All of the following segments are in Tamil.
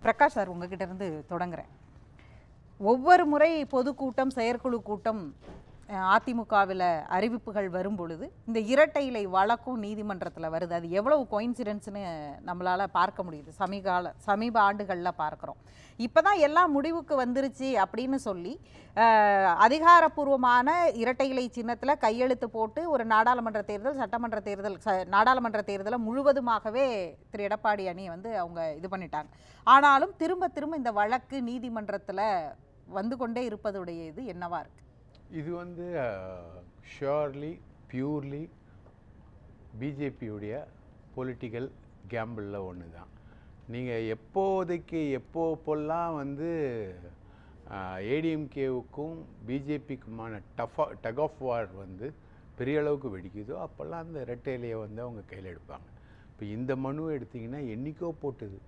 பிரகாஷ் சார், உங்ககிட்ட இருந்து தொடங்குறேன். ஒவ்வொரு முறை பொதுக்கூட்டம், செயற்குழு கூட்டம் அதிமுகவில் அறிவிப்புகள் வரும் பொழுது இந்த இரட்டை இலை வழக்கும் நீதிமன்றத்தில் வருது. அது எவ்வளவு கோயின்சிடென்ஸ்னு நம்மளால் பார்க்க முடியுது. சமீப ஆண்டுகளில் பார்க்குறோம். இப்போ தான் எல்லாம் முடிவுக்கு வந்துருச்சு அப்படின்னு சொல்லி அதிகாரப்பூர்வமான இரட்டை இலை சின்னத்தில் கையெழுத்து போட்டு ஒரு நாடாளுமன்ற தேர்தல், சட்டமன்ற தேர்தல், நாடாளுமன்ற தேர்தலை முழுவதுமாகவே திரு எடப்பாடி அணி அவங்க இது பண்ணிட்டாங்க. ஆனாலும் திரும்ப திரும்ப இந்த வழக்கு நீதிமன்றத்தில் வந்து கொண்டே இருப்பதுடைய இது என்னவா இருக்கு? இது ஷியோர்லி பியூர்லி பிஜேபியுடைய பொலிட்டிக்கல் கேம்பிளில் ஒன்று தான். நீங்கள் எப்போப்பெல்லாம் ஏடிஎம்கேவுக்கும் பிஜேபிக்குமான டக் ஆஃப் வார் பெரிய அளவுக்கு வெடிக்குதோ அப்போல்லாம் அந்த ரெட்டையிலையை அவங்க கையில் எடுப்பாங்க. இப்போ இந்த மனு எடுத்திங்கன்னா என்றைக்கோ போட்டுது.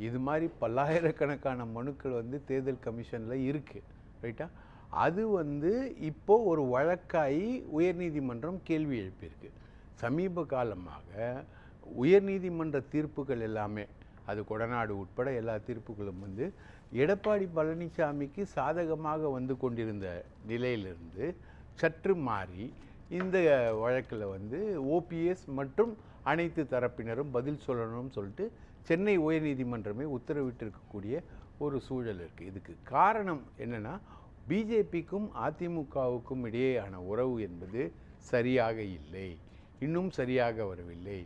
இது மாதிரி பல்லாயிரக்கணக்கான மனுக்கள் தேர்தல் கமிஷனில் இருக்குது, ரைட்டா? அது இப்போது ஒரு வழக்காகி உயர்நீதிமன்றம் கேள்வி எழுப்பியிருக்கு. சமீப காலமாக உயர்நீதிமன்ற தீர்ப்புகள் எல்லாமே, அது கொடநாடு உட்பட எல்லா தீர்ப்புகளும் எடப்பாடி பழனிசாமிக்கு சாதகமாக கொண்டிருந்த நிலையிலிருந்து சற்று மாறி இந்த வழக்கில் ஓபிஎஸ் மற்றும் அனைத்து தரப்பினரும் பதில் சொல்லணும்னு சொல்லிட்டு சென்னை உயர்நீதிமன்றமே உத்தரவிட்டிருக்கக்கூடிய ஒரு சூழல் இருக்குது. இதுக்கு காரணம் என்னென்னா, பிஜேபிக்கும் அதிமுகவுக்கும் இடையேயான உறவு என்பது சரியாக இல்லை, இன்னும் சரியாக வரவில்லை.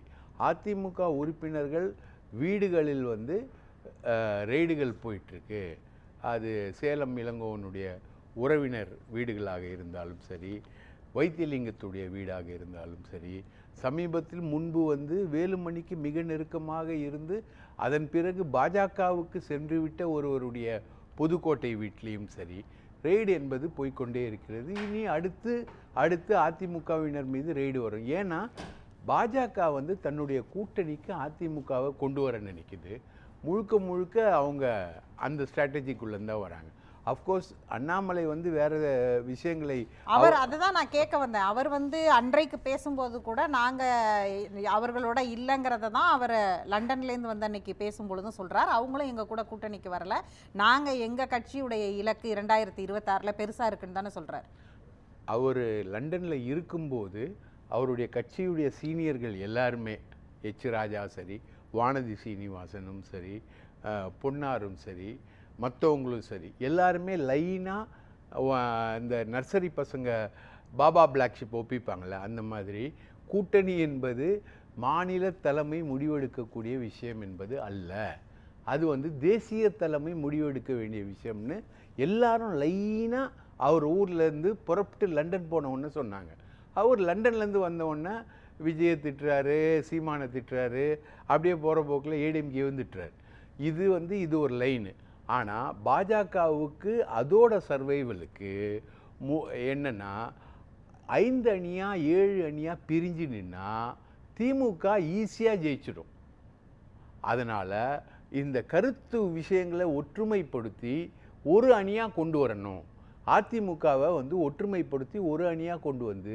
அதிமுக உறுப்பினர்கள் வீடுகளில் ரெய்டுகள் போயிட்டுருக்கு. அது சேலம் இளங்கோவனுடைய உறவினர் வீடுகளாக இருந்தாலும் சரி, வைத்தியலிங்கத்துடைய வீடாக இருந்தாலும் சரி, சமீபத்தில் முன்பு வேலுமணிக்கு மிக நெருக்கமாக இருந்து அதன் பிறகு பாஜகவுக்கு சென்றுவிட்ட ஒருவருடைய புதுக்கோட்டை வீட்லேயும் சரி ரெய்டு என்பது போய்கொண்டே இருக்கிறது. இனி அடுத்து அதிமுகவினர் மீது ரெய்டு வரும். ஏன்னா பாஜக தன்னுடைய கூட்டணிக்கு அதிமுகவை கொண்டு வர நினைக்குது. முழுக்க அவங்க அந்த ஸ்ட்ராட்டஜிக்குள்ளேருந்தான் வராங்க. அஃப்கோர்ஸ் அண்ணாமலை வேற விஷயங்களை அதுதான் நான் கேட்க வந்தேன். அவர் அன்றைக்கு பேசும்போது கூட நாங்கள் அவர்களோட இல்லைங்கிறத தான் அவர் லண்டன்லேருந்து அன்னைக்கு பேசும்பொழுதும் சொல்கிறார். அவங்களும் எங்கள் கூட கூட்டணிக்கு வரல, நாங்கள் எங்கள் கட்சியுடைய இலக்கு 2026 பெருசாக இருக்குன்னு தானே சொல்கிறார். அவர் லண்டனில் இருக்கும்போது அவருடைய கட்சியுடைய சீனியர்கள் எல்லாருமே, எச் ராஜா சரி, வானதி சீனிவாசனும் சரி, பொன்னாரும் சரி, மற்றவங்களும் சரி, எல்லாருமே லைனாக இந்த நர்சரி பசங்க பாபா பிளாக் ஷிப் ஒப்பிப்பாங்களே அந்த மாதிரி கூட்டணி என்பது மாநில தலைமை முடிவெடுக்கக்கூடிய விஷயம் என்பது அல்ல. அது தேசிய தலைமை முடிவெடுக்க வேண்டிய விஷயம்னு எல்லாரும் லைனாக அவர் ஊர்லேருந்து புறப்பட்டு லண்டன் போனவுடனே சொன்னாங்க. அவர் லண்டன்லேருந்து வந்தவுடனே விஜயை திட்டுறாரு, சீமானை திட்டுறாரு, அப்படியே போகிற போக்கில் ஏடிஎம்கே திட்டுறாரு. இது ஒரு லைனு. ஆனால் பாஜகவுக்கு அதோட சர்வைவலுக்கு என்னென்னா 5 அணியாக 7 அணியாக பிரிஞ்சு நின்னா திமுக ஈஸியாக ஜெயிச்சிடும். அதனால் இந்த கருத்து விஷயங்களை ஒற்றுமைப்படுத்தி ஒரு அணியாக கொண்டு வரணும். அதிமுகவை ஒற்றுமைப்படுத்தி ஒரு அணியாக கொண்டு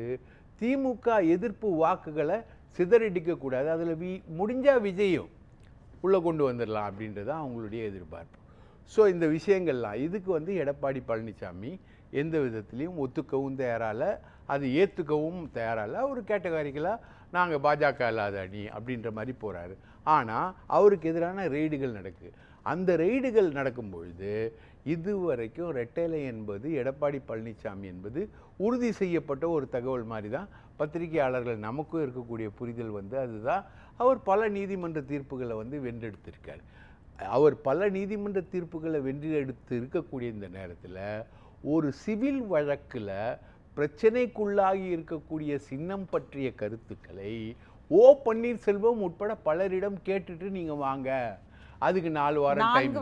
திமுக எதிர்ப்பு வாக்குகளை சிதறடிக்கக்கூடாது. அதில் முடிஞ்சால் விஜயம் உள்ளே கொண்டு வந்துடலாம் அப்படின்றது அவங்களுடைய எதிர்பார்ப்பு. ஸோ இந்த விஷயங்கள்லாம் இதுக்கு எடப்பாடி பழனிசாமி எந்த விதத்துலேயும் ஒத்துக்கவும் தயாரால, அது ஏற்றுக்கவும் தயாரால. ஒரு கேட்டகாரிக்கலாக நாங்கள் பாஜக இல்லாத அணி அப்படின்ற மாதிரி போகிறாரு. ஆனால் அவருக்கு எதிரான ரெய்டுகள் நடக்குது. அந்த ரெய்டுகள் நடக்கும்பொழுது இதுவரைக்கும் ரெட்டைலை என்பது எடப்பாடி பழனிசாமி என்பது உறுதி செய்யப்பட்ட ஒரு தகவல் மாதிரி தான் பத்திரிகையாளர்கள் நமக்கும் இருக்கக்கூடிய புரிதல் அதுதான். அவர் பல நீதிமன்ற தீர்ப்புகளை வென்றெடுத்திருக்கார். அவர் பல நீதிமன்ற தீர்ப்புகளை வென்றெடுத்து இருக்கக்கூடிய இந்த நேரத்தில் ஒரு சிவில் வழக்கில் பிரச்சனைக்குள்ளாகி இருக்கக்கூடிய சின்னம் பற்றிய கருத்துக்களை பன்னீர்செல்வம் உட்பட பலரிடம் கேட்டுட்டு நீங்கள் வாங்க, அதுக்கு 4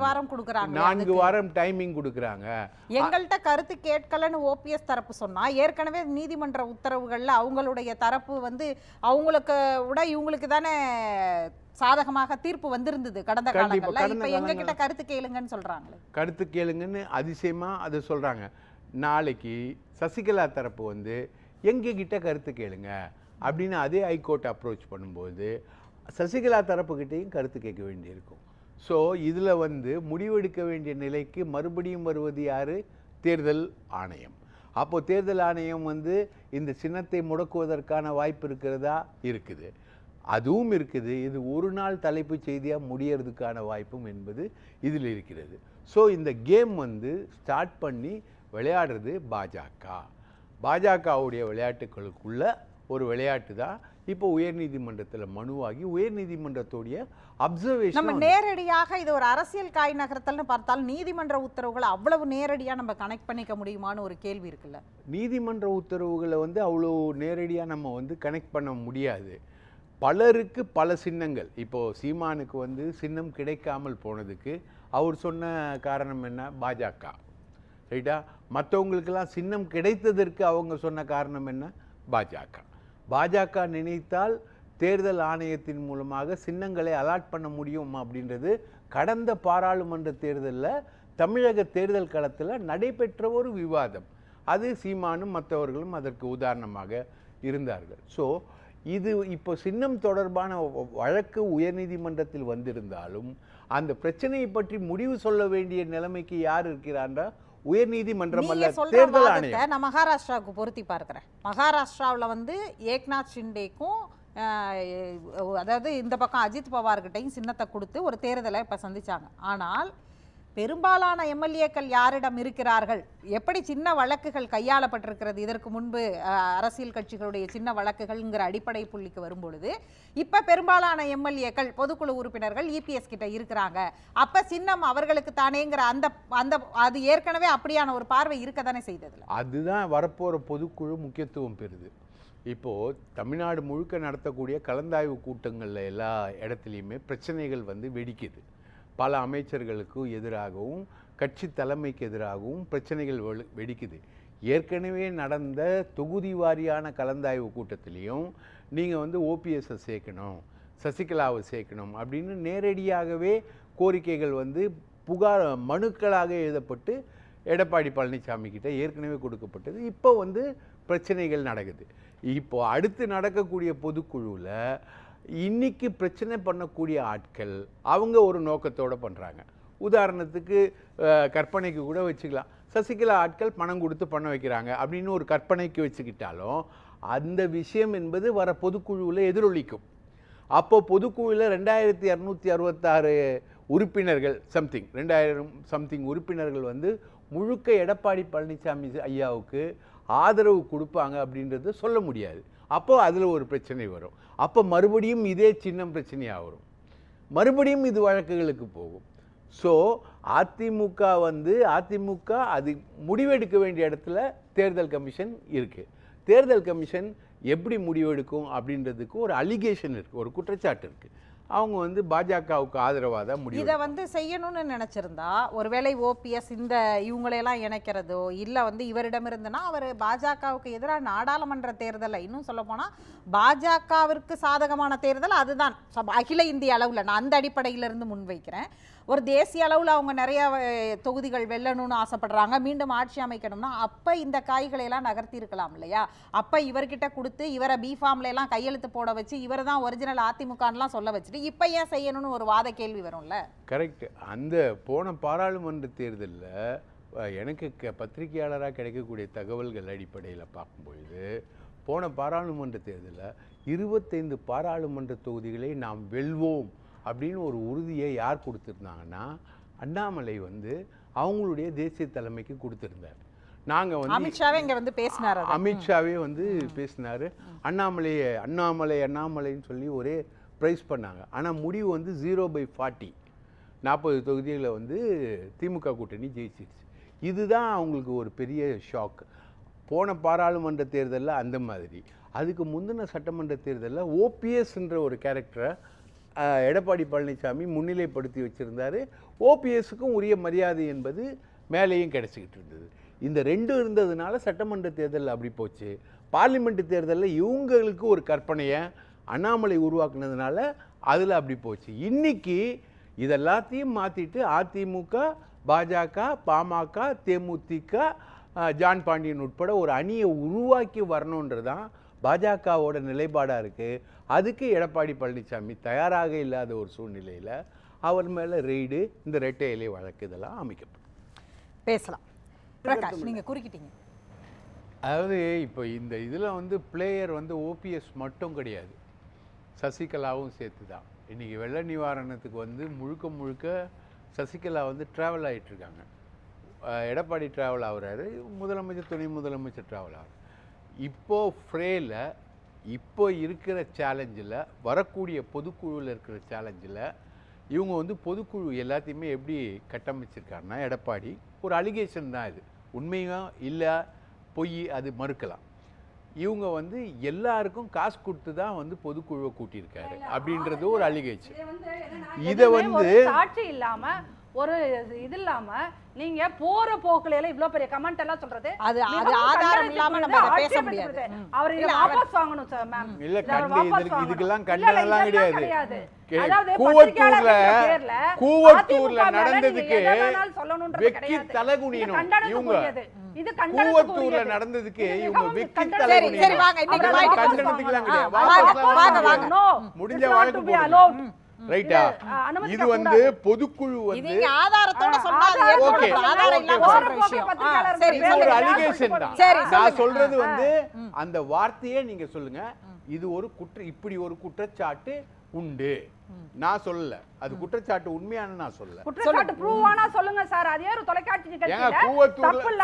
வாரம் கொடுக்குறாங்க, 4 வாரம் டைமிங் கொடுக்குறாங்க. எங்கள்கிட்ட கருத்து கேட்கலன்னு ஓபிஎஸ் தரப்பு சொன்னா, ஏற்கனவே நீதிமன்ற உத்தரவுகளில் அவங்களுடைய தரப்பு அவங்களுக்கு விட இவங்களுக்கு தானே சாதகமாக தீர்ப்பு வந்திருந்தது கடந்த காலங்களில். இப்போ எங்ககிட்ட கருத்து கேளுங்கன்னு சொல்றாங்க. கருத்து கேளுங்கன்னு அதிசயமா அதை சொல்றாங்க. நாளைக்கு சசிகலா தரப்பு எங்ககிட்ட கருத்து கேளுங்க அப்படின்னு அதே ஹைகோர்ட் அப்ரோச் பண்ணும்போது சசிகலா தரப்புக்கிட்டையும் கருத்து கேட்க வேண்டியிருக்கும். ஸோ இதில் வந்து முடிவெடுக்க வேண்டிய நிலைக்கு மறுபடியும் வருவது யார்? தேர்தல் ஆணையம். அப்போது தேர்தல் ஆணையம் வந்து இந்த சின்னத்தை முடக்குவதற்கான வாய்ப்பு இருக்கிறதா? இருக்குது. அதுவும் இருக்குது. இது ஒரு நாள் தலைப்புச் செய்தியாக முடியறதுக்கான வாய்ப்பும் என்பது இதில் இருக்கிறது. ஸோ இந்த கேம் வந்து ஸ்டார்ட் பண்ணி விளையாடுறது பாஜக. பாஜகவுடைய விளையாட்டுகளுக்குள்ள ஒரு விளையாட்டு தான் இப்போ உயர்நீதிமன்றத்தில் மனுவாகி உயர்நீதிமன்றத்துடைய அப்சர்வேஷன். நம்ம நேரடியாக இது ஒரு அரசியல் காய் நகர்த்தல்னு பார்த்தால் நீதிமன்ற உத்தரவுகளை அவ்வளவு நேரடியாக நம்ம கனெக்ட் பண்ணிக்க முடியுமான்னு ஒரு கேள்வி இருக்குல்ல. நீதிமன்ற உத்தரவுகளை வந்து அவ்வளோ நேரடியாக நம்ம வந்து கனெக்ட் பண்ண முடியாது. பலருக்கு பல சின்னங்கள். இப்போது சீமானுக்கு வந்து சின்னம் கிடைக்காமல் போனதுக்கு அவர் சொன்ன காரணம் என்ன? பாஜக. ரைட்டா? மற்றவங்களுக்கெல்லாம் சின்னம் கிடைத்ததற்கு அவங்க சொன்ன காரணம் என்ன? பாஜக. பாஜக நினைத்தால் தேர்தல் ஆணையத்தின் மூலமாக சின்னங்களை அலாட் பண்ண முடியும் அப்படின்றது கடந்த பாராளுமன்ற தேர்தலில் தமிழக தேர்தல் களத்தில் நடைபெற்ற ஒரு விவாதம். அது சீமானும் மற்றவர்களும் அதற்கு உதாரணமாக இருந்தார்கள். ஸோ இது இப்போ சின்னம் தொடர்பான வழக்கு உயர்நீதிமன்றத்தில் வந்திருந்தாலும் அந்த பிரச்சனையை பற்றி முடிவு சொல்ல வேண்டிய நிலைமைக்கு யார் இருக்கிறான்றா? உயர்நீதிமன்றம் அல்ல, தேர்தல் ஆணையம். நான் மகாராஷ்டிராவுக்கு பொருத்தி பார்க்கிறேன். மகாராஷ்டிராவில் வந்து ஏக்நாத் ஷிண்டேக்கும் அதாவது இந்த பக்கம் அஜித் பவார்கிட்டையும் சின்னத்தை கொடுத்து ஒரு தேர்தலை இப்போ சந்திச்சாங்க. ஆனால் பெரும்பாலான எம்எல்ஏக்கள் யாரிடம் இருக்கிறார்கள்? எப்படி சின்ன வழக்குகள் கையாளப்பட்டிருக்கிறது இதற்கு முன்பு அரசியல் கட்சிகளுடைய சின்ன வழக்குகள்ங்கிற அடிப்படை புள்ளிக்கு வரும்பொழுது இப்போ பெரும்பாலான எம்எல்ஏக்கள் பொதுக்குழு உறுப்பினர்கள் இபிஎஸ் கிட்ட இருக்கிறாங்க. அப்போ சின்னம் அவர்களுக்கு தானேங்கிற அந்த அந்த அது ஏற்கனவே அப்படியான ஒரு பார்வை இருக்க தானே செய்ததில்ல. அதுதான் வரப்போகிற பொதுக்குழு முக்கியத்துவம் பெறுது. இப்போது தமிழ்நாடு முழுக்க நடத்தக்கூடிய கலந்தாய்வு கூட்டங்களில் எல்லா இடத்துலையுமே பிரச்சனைகள் வந்து வெடிக்குது. பல அமைச்சர்களுக்கு எதிராகவும் கட்சி தலைமைக்கு எதிராகவும் பிரச்சனைகள் வெடிக்குது. ஏற்கனவே நடந்த தொகுதி வாரியான கலந்தாய்வு கூட்டத்திலையும் நீங்கள் வந்து ஓபிஎஸ்ஸை சேர்க்கணும், சசிகலாவை சேர்க்கணும் அப்படின்னு நேரடியாகவே கோரிக்கைகள் வந்து புகார் மனுக்களாக எழுதப்பட்டு எடப்பாடி பழனிசாமி கிட்ட ஏற்கனவே கொடுக்கப்பட்டது. இப்போ வந்து பிரச்சனைகள் நடக்குது. இப்போ அடுத்து நடக்கக்கூடிய பொதுக்குழுவில் இன்னைக்கு பிரச்சனை பண்ணக்கூடிய ஆட்கள் அவங்க ஒரு நோக்கத்தோடு பண்ணுறாங்க. உதாரணத்துக்கு கற்பனைக்கு கூட வச்சுக்கலாம், சசிகலா ஆட்கள் பணம் கொடுத்து பண்ண வைக்கிறாங்க அப்படின்னு ஒரு கற்பனைக்கு வச்சுக்கிட்டாலும் அந்த விஷயம் என்பது வர பொதுக்குழுவில் எதிரொலிக்கும். அப்போது பொதுக்குழுவில் 2266 உறுப்பினர்கள் சம்திங் 2000 சம்திங் உறுப்பினர்கள் வந்து முழுக்க எடப்பாடி பழனிசாமி ஐயாவுக்கு ஆதரவு கொடுப்பாங்க அப்படின்றத சொல்ல முடியாது. அப்போ அதில் ஒரு பிரச்சனை வரும். அப்போ மறுபடியும் இதே சின்னம் பிரச்சனையாக வரும், மறுபடியும் இது வழக்குகளுக்கு போகும். ஸோ அதிமுக அது முடிவெடுக்க வேண்டிய இடத்துல தேர்தல் கமிஷன் இருக்குது. தேர்தல் கமிஷன் எப்படி முடிவெடுக்கும் அப்படின்றதுக்கு ஒரு அலிகேஷன் இருக்குது, ஒரு குற்றச்சாட்டு இருக்குது. அவங்க வந்து பாஜகவுக்கு ஆதரவாக தான் முடியும். இதை வந்து செய்யணும்னு நினச்சிருந்தா ஒருவேளை ஓபிஎஸ் இந்த இவங்களையெல்லாம் இணைக்கிறதோ இல்லை வந்து இவரிடமிருந்துனா அவர் பாஜகவுக்கு எதிராக நாடாளுமன்ற தேர்தலை இன்னும் சொல்ல போனால் பாஜகவிற்கு சாதகமான தேர்தல் அதுதான் அகில இந்திய அளவில். நான் அந்த அடிப்படையிலிருந்து முன்வைக்கிறேன். ஒரு தேசிய அளவில் அவங்க நிறைய தொகுதிகள் வெல்லணும்னு ஆசைப்படுறாங்க, மீண்டும் ஆட்சி அமைக்கணும்னா அப்போ இந்த காய்களை எல்லாம் நகர்த்தி இருக்கலாம் இல்லையா? அப்போ இவர்கிட்ட கொடுத்து இவரை பிஃபார்ம்ல எல்லாம் கையெழுத்து போட வச்சு இவர் தான் ஒரிஜினல் அதிமுகலாம் சொல்ல வச்சுட்டு இப்போ ஏன் செய்யணும்னு ஒரு வாத கேள்வி வரும்ல. கரெக்ட். அந்த போன பாராளுமன்ற தேர்தலில் எனக்கு பத்திரிகையாளராக கிடைக்கக்கூடிய தகவல்கள் அடிப்படையில் பார்க்கும்பொழுது போன பாராளுமன்ற தேர்தலில் 25 பாராளுமன்ற தொகுதிகளை நாம் வெல்வோம் அப்படின்னு ஒரு உறுதியை யார் கொடுத்துருந்தாங்கன்னா அண்ணாமலை வந்து அவங்களுடைய தேசிய தலைமைக்கு கொடுத்துருந்தார். நாங்கள் வந்து அமித்ஷாவே இங்கே வந்து பேசினார், அமித்ஷாவே வந்து பேசினார். அண்ணாமலைன்னு சொல்லி ஒரே ப்ரைஸ் பண்ணாங்க. ஆனால் முடிவு வந்து 0/40 40 தொகுதிகளை வந்து திமுக கூட்டணி ஜெயிச்சிருச்சு. இதுதான் அவங்களுக்கு ஒரு பெரிய ஷாக். போன பாராளுமன்ற தேர்தலில் அந்த மாதிரி, அதுக்கு முந்தின சட்டமன்ற தேர்தலில் ஓபிஎஸ்ன்ற ஒரு கேரக்டரை எடப்பாடி பழனிசாமி முன்னிலைப்படுத்தி வச்சுருந்தார். ஓபிஎஸ்ஸுக்கும் உரிய மரியாதை என்பது மேலேயும் கிடச்சிக்கிட்டு இருந்தது. இந்த ரெண்டும் இருந்ததுனால சட்டமன்ற தேர்தலில் அப்படி போச்சு. பார்லிமெண்ட் தேர்தலில் இவங்களுக்கு ஒரு கற்பனையை அண்ணாமலை உருவாக்குனதுனால அதில் அப்படி போச்சு. இன்றைக்கி இதெல்லாத்தையும் மாற்றிட்டு அதிமுக, பாஜக, பாமக, தேமுதிக, ஜான் பாண்டியன் உட்பட ஒரு அணியை உருவாக்கி வரணுன்றது தான் பாஜகவோட நிலைப்பாடாக இருக்குது. அதுக்கு எடப்பாடி பழனிசாமி தயாராக இல்லாத ஒரு சூழ்நிலையில் அவர் மேலே ரெய்டு, இந்த ரெட்டை இலை வழக்கு இதெல்லாம் அமைக்கப்படும். பேசலாம். பிரகாஷ், நீங்க குறுக்கிட்டீங்க. அதாவது இப்போ இந்த இதில் வந்து பிளேயர் வந்து ஓபிஎஸ் மட்டும் கிடையாது, சசிகலாவும் சேர்த்து தான். இன்றைக்கி வெள்ள நிவாரணத்துக்கு வந்து முழுக்க முழுக்க சசிகலா வந்து ட்ராவல் ஆகிட்டுருக்காங்க. எடப்பாடி ட்ராவல் ஆகுறாரு, முதலமைச்சர் துணை முதலமைச்சர் ட்ராவல் ஆகுறாரு. இப்போது ஃப்ரேல இப்போ இருக்கிற சேலஞ்சில், வரக்கூடிய பொதுக்குழுவில் இருக்கிற சேலஞ்சில் இவங்க வந்து பொதுக்குழு எல்லாத்தையுமே எப்படி கட்டமைச்சிருக்காருன்னா, எடப்பாடி ஒரு அலிகேஷன் தான், இது உண்மையாக இல்லை பொய் அது மறுக்கலாம். இவங்க வந்து எல்லாருக்கும் காசு கொடுத்து தான் வந்து பொதுக்குழுவை கூட்டியிருக்காரு அப்படின்றது ஒரு அலிகேஷன். இதை வந்து சாட்சி இல்லாம ஒரு இது இல்லாம நீங்க போற போக்குல எல்லாம் இவ்ளோ பெரிய கமெண்ட் எல்லாம் சொல்றது அது ஆதாரம் இல்லாம நம்ம அதை பேச முடியாது. அவர் இத வாபஸ் வாங்கணும் சார் மேம். இல்ல இதுக்கெல்லாம் கண்டனம் எல்லாம் கிடையாது. கூவத்தூர்ல நடந்ததுக்கு வெக்கி தலகுனியணும். இவங்க கூவத்தூர்ல நடந்ததுக்கு இவங்க வெக்கி தலகுனியணும். கண்டனத்துக்குலாம் கிடையாது. முடிஞ்ச வழக்கு ரைட்டா? இது வந்து பொதுக்குழு வந்து ஆதாரத்தோட சொன்னா ஒரு அலிகேஷன் தான். நான் சொல்றது வந்து அந்த வார்த்தையே நீங்க சொல்லுங்க, இது ஒரு இப்படி ஒரு குற்றச்சாட்டு உண்டு. நான் சொல்லல, அது குற்றச்சாட்டு உண்மையான நான் சொல்லல. குற்றச்சாட்டு ப்ரூவ் ஆனா சொல்லுங்க சார். அதே ஒரு தொலைக்காட்சி நிகழ்ச்சியில கூவத்தூர்ல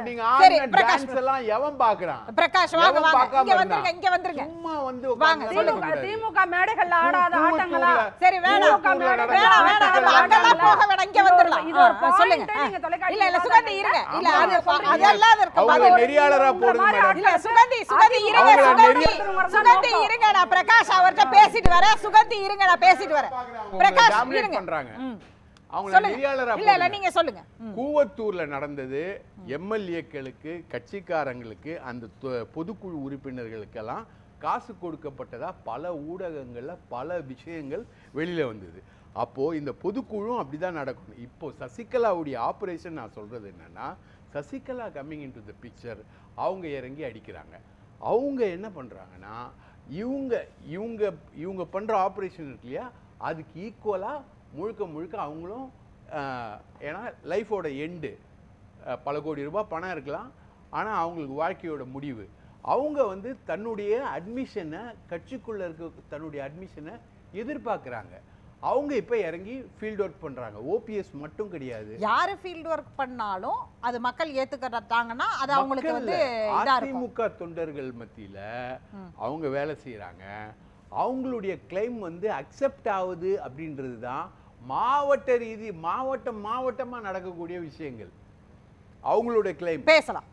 நீங்க ஆடின டான்ஸ் எல்லாம் எவன் பார்க்கறான்? பிரகாஷ் வாங்க இங்க வந்துருங்க, இங்க வந்துருங்க. சும்மா வந்து திமுக மேடைகள்ல ஆடாத ஆட்டங்களா? சரி வேணாம் அங்கெல்லாம் போக வேணாம், இங்க வந்துறலாம். சொல்லுங்க. இல்ல இல்ல சுகந்தி இருங்க. இல்ல அதெல்லாம் இருக்கு. அவங்க நெறியாளரா போடுங்க மேடம். இல்ல சுகந்தி இருங்க. சுகந்தி இருங்க, நான் பிரகாஷ் அவர்ட்ட பேசிட்டு வரேன். சுகந்தி இருங்க, நான் பேசிட்டு வரேன். பிரகாஷ் இருங்க பண்றாங்க. அவங்க நெறியாளரா இல்ல இல்ல நீங்க சொல்லுங்க. கூவத்தூர்ல நடந்தது எம்எல்ஏக்களுக்கு, கட்சிக்காரங்களுக்கு, அந்த பொதுக்குழு உறுப்பினர்களுக்கெல்லாம் காசு கொடுக்கப்பட்டதா பல ஊடகங்கள்ல பல விஷயங்கள் வெளியில வந்தது. அப்போ இந்த பொதுக்குழுவும் அப்படிதான் நடக்கும். இப்போ சசிகலாவுடைய ஆபரேஷன் நான் சொல்றது என்னன்னா, Sasikala coming in to the picture, அவங்க இறங்கி அடிக்கிறாங்க. அவங்க என்ன பண்றாங்கன்னா, இவங்க பண்ற ஆபரேஷன் இருக்கு இல்லையா, அதுக்கு ஈக்குவலா முழுக்க முழுக்க அவங்களும், ஏன்னா லைஃபோட எண்டு, பல கோடி ரூபாய் பணம் இருக்கலாம், ஆனால் அவங்களுக்கு வாழ்க்கையோட முடிவு. அவங்க வந்து தன்னுடைய அட்மிஷனை, கட்சிக்குள்ள இருக்க தன்னுடைய அட்மிஷனை எதிர்பார்க்குறாங்க. அவங்க இப்போ இறங்கி ஃபீல்ட் ஒர்க் பண்ணுறாங்க. ஓபிஎஸ் மட்டும் கிடையாது, யாரு ஃபீல்ட் ஒர்க் பண்ணாலும் அது மக்கள் ஏத்துக்கறாங்கன்னா அது அவங்களுக்கு வந்து அதிமுக தொண்டர்கள் மத்தியில் அவங்க வேலை செய்கிறாங்க. அவங்களுடைய கிளைம் வந்து அக்செப்ட் ஆகுது அப்படின்றது தான் மாவட்டமாக நடக்கக்கூடிய விஷயங்கள். அவங்களுடைய கிளைம் பேசலாம்.